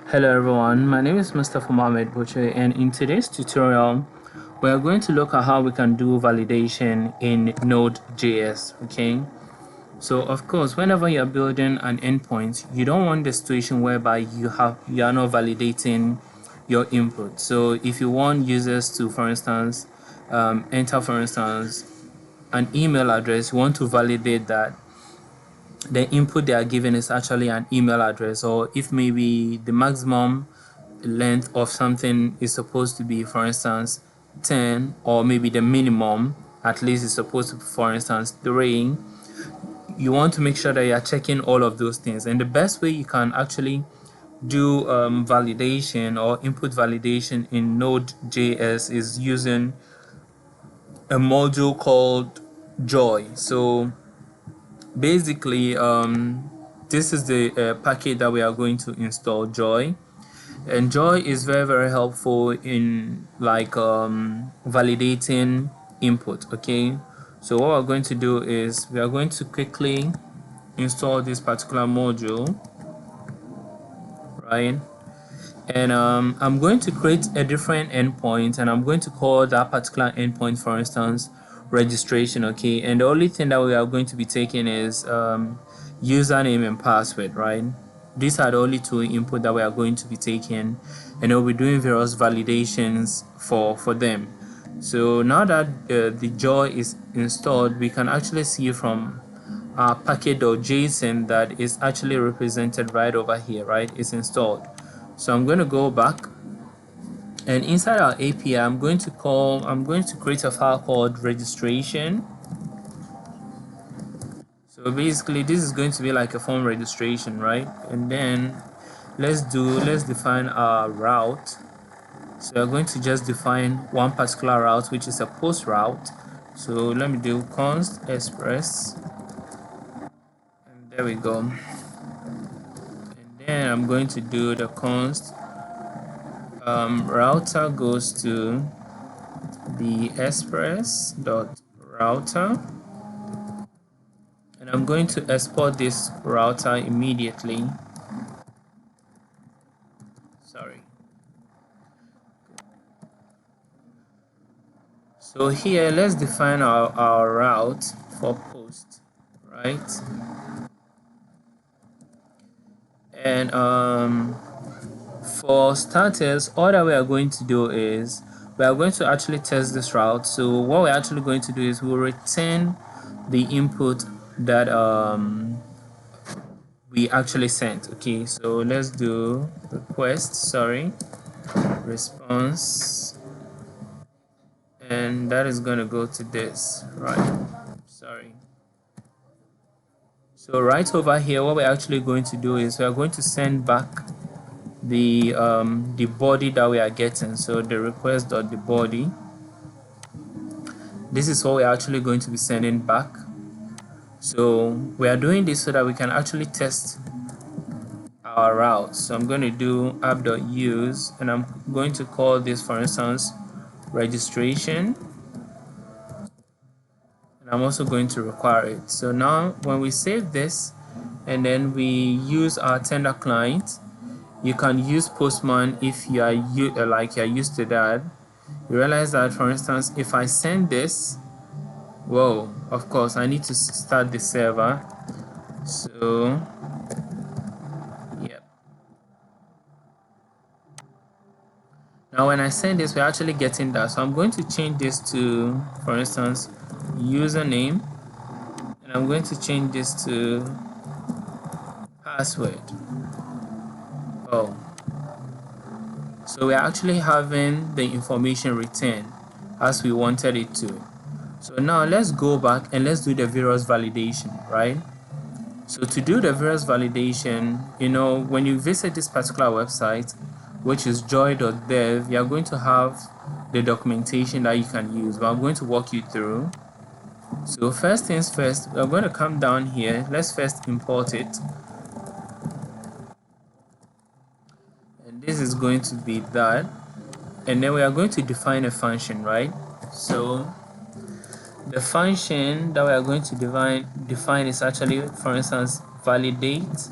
Hello everyone, my name is Mr. Mohamed Boucher, and in today's tutorial we are going to look at how we can do validation in Node.js. Okay, so of course whenever you're building an endpoint, you don't want the situation whereby you are not validating your input. So if you want users to, for instance, enter, for instance, an email address, you want to validate that the input they are given is actually an email address, or if maybe the maximum length of something is supposed to be, for instance, 10, or maybe the minimum at least is supposed to be, for instance, 3. You want to make sure that you are checking all of those things, and the best way you can actually do validation or input validation in Node.js is using a module called Joy. So basically, this is the package that we are going to install, Joy. And Joy is very helpful in like validating input. Okay, so what we're going to do is we are going to quickly install this particular module, right? And I'm going to create a different endpoint, and I'm going to call that particular endpoint, for instance, registration. Okay, and the only thing that we are going to be taking is username and password, right? These are the only two input that we are going to be taking, and we'll be doing various validations for them. So now that the Joy is installed, we can actually see from our package.json that is actually represented right over here, right? It's installed. So I'm going to go back, and inside our API, I'm going to create a file called registration. So basically this is going to be like a form registration, right? And then let's define our route. So we're going to just define one particular route, which is a post route. So let me do const express, and there we go. And then I'm going to do the const router goes to the express.router, and I'm going to export this router immediately. Sorry. So here, let's define our route for post, right? And for starters, all that we are going to do is we are going to actually test this route. So what we're actually going to do is we'll return the input that we actually sent. Okay, so let's do response, and that is going to go to this, right? So right over here, what we're actually going to do is we are going to send back the body that we are getting. So the request.the_body, this is what we're actually going to be sending back. So we are doing this so that we can actually test our route. So I'm going to do app.use, and I'm going to call this, for instance, registration, and I'm also going to require it. So now when we save this and then we use our tender client, you can use Postman if you are used to that. You realize that, for instance, if I send this, whoa, of course I need to start the server. So yep, now when I send this, we're actually getting that. So I'm going to change this to, for instance, username, and I'm going to change this to password. Oh, so we're actually having the information returned as we wanted it to. So now let's go back and let's do the various validation, right? So to do the various validation, when you visit this particular website, which is joy.dev, you're going to have the documentation that you can use, but I'm going to walk you through. So first things first, we're going to come down here. Let's first import it. And this is going to be that. And then we are going to define a function, right? So the function that we are going to define is actually, for instance, validate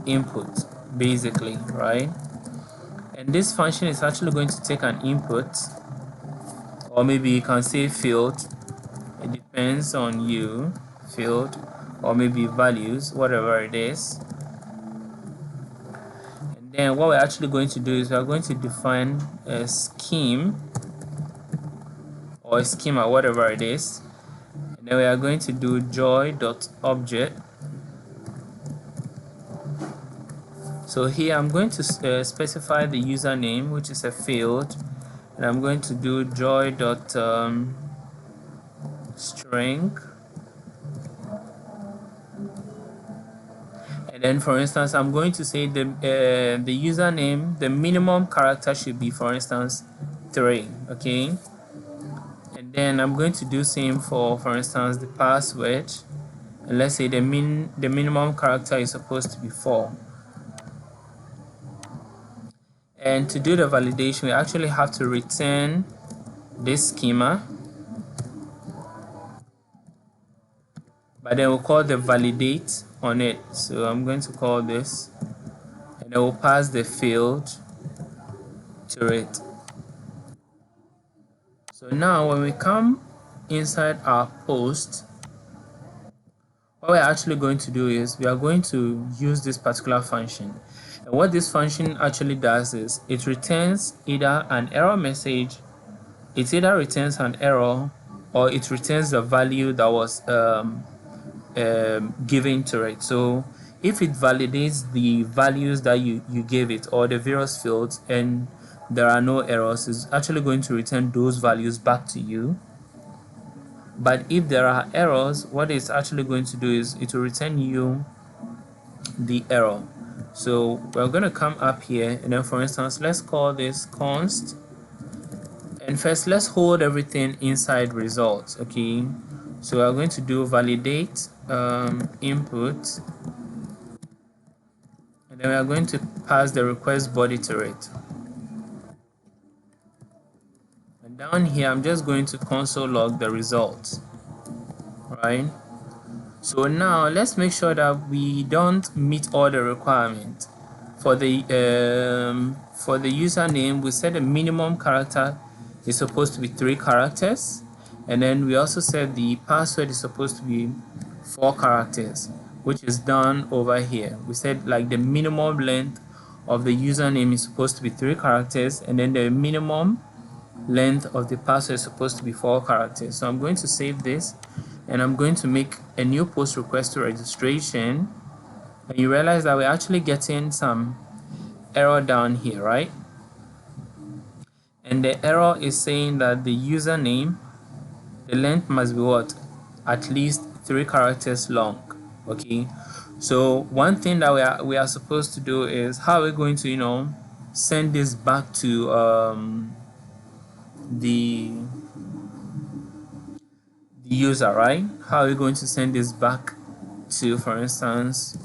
input, basically, right? and this function is actually going to take an input, or maybe you can say field, it depends on you, field, or maybe values, whatever it is. And then what we're actually going to do is we're going to define a scheme or a schema, whatever it is. And then we are going to do joy.object. So here I'm going to specify the username, which is a field, and I'm going to do joy.string. And then, for instance, I'm going to say the username, the minimum character should be, for instance, 3. Okay. And then I'm going to do same for instance, the password. And let's say the minimum character is supposed to be 4. And to do the validation, we actually have to return this schema, but then we'll call the validate on it. So I'm going to call this, and then we'll pass the field to it. So now when we come inside our post, what we're actually going to do is we are going to use this particular function. And what this function actually does is it returns either an error message, it either returns an error, or it returns the value that was given to it. So if it validates the values that you gave it, or the various fields, and there are no errors, it's actually going to return those values back to you. But if there are errors, what it's actually going to do is it will return you the error. So we're going to come up here, and then for instance, let's call this const, and first let's hold everything inside results. Okay, so we're going to do validate input, and then we are going to pass the request body to it. And down here I'm just going to console log the results, right? So now let's make sure that we don't meet all the requirements. For the username, we said the minimum character is supposed to be 3 characters, and then we also said the password is supposed to be 4 characters, which is done over here. We said like the minimum length of the username is supposed to be 3 characters, and then the minimum length of the password is supposed to be 4 characters. So I'm going to save this, and I'm going to make a new post request to registration, and you realize that we're actually getting some error down here, right? And the error is saying that the username, the length must be what? At least 3 characters long. Okay, so one thing that we are supposed to do is, how are we going to send this back to the user, right? How are we going to send this back to, for instance,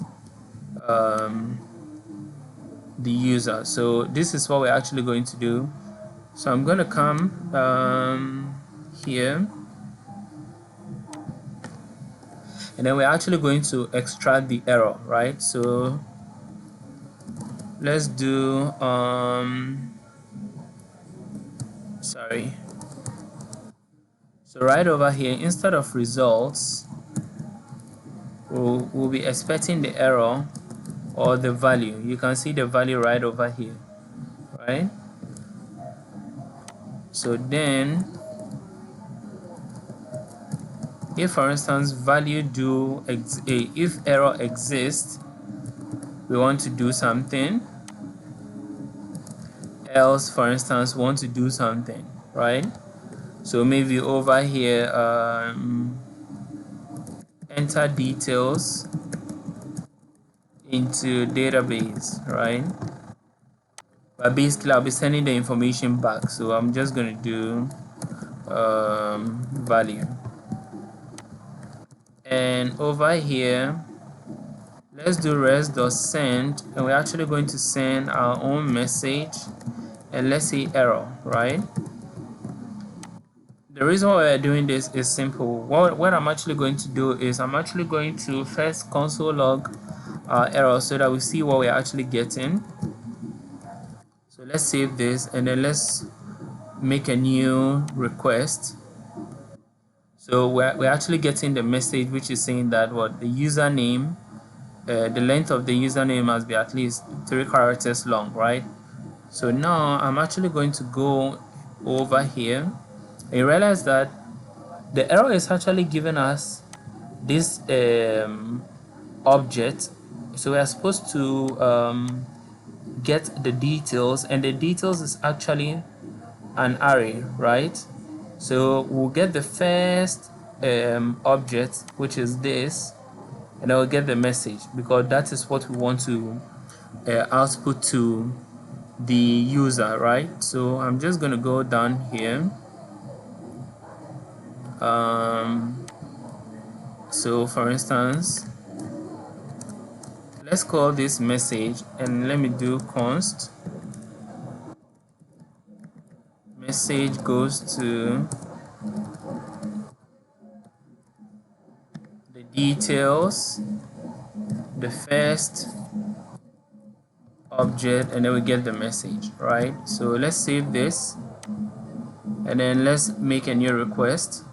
the user? So this is what we're actually going to do. So I'm going to come here, and then we're actually going to extract the error, right? So let's do sorry. So right over here, instead of results, we'll be expecting the error or the value. You can see the value right over here, right? So then if, for instance, if error exists, we want to do something else, for instance, want to do something, right? So maybe over here, enter details into database, right? But basically I'll be sending the information back, so I'm just going to do value. And over here, let's do res.send, and we're actually going to send our own message, and let's say error, right? The reason why we're doing this is simple. What I'm actually going to do is I'm actually going to first console log our error so that we see what we're actually getting. So let's save this and then let's make a new request. So we're actually getting the message which is saying that what the username, the length of the username must be at least 3 characters long, right? So now I'm actually going to go over here and realize that the error is actually giving us this object. So we are supposed to get the details, and the details is actually an array, right? So we'll get the first object, which is this, and I will get the message because that is what we want to output to the user, right? So I'm just going to go down here. So for instance, let's call this message and let me do const message goes to the details, the first object, and then we get the message, right? So let's save this and then let's make a new request.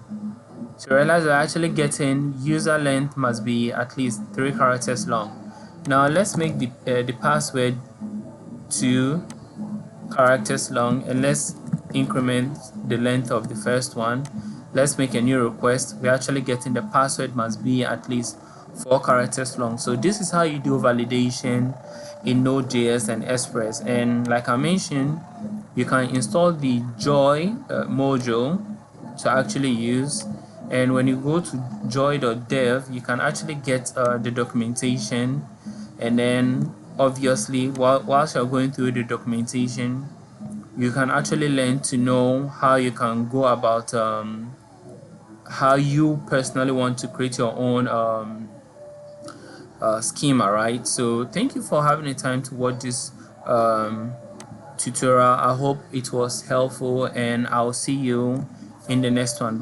So realize we're actually getting user length must be at least 3 characters long. Now let's make the password 2 characters long and let's increment the length of the first one. Let's make a new request. We're actually getting the password must be at least 4 characters long. So this is how you do validation in Node.js and Express. And like I mentioned, you can install the Joy module to actually use, and when you go to joy.dev you can actually get the documentation, and then obviously whilst you're going through the documentation you can actually learn to know how you can go about how you personally want to create your own schema, right? So thank you for having the time to watch this tutorial. I hope it was helpful and I'll see you in the next one. Bye.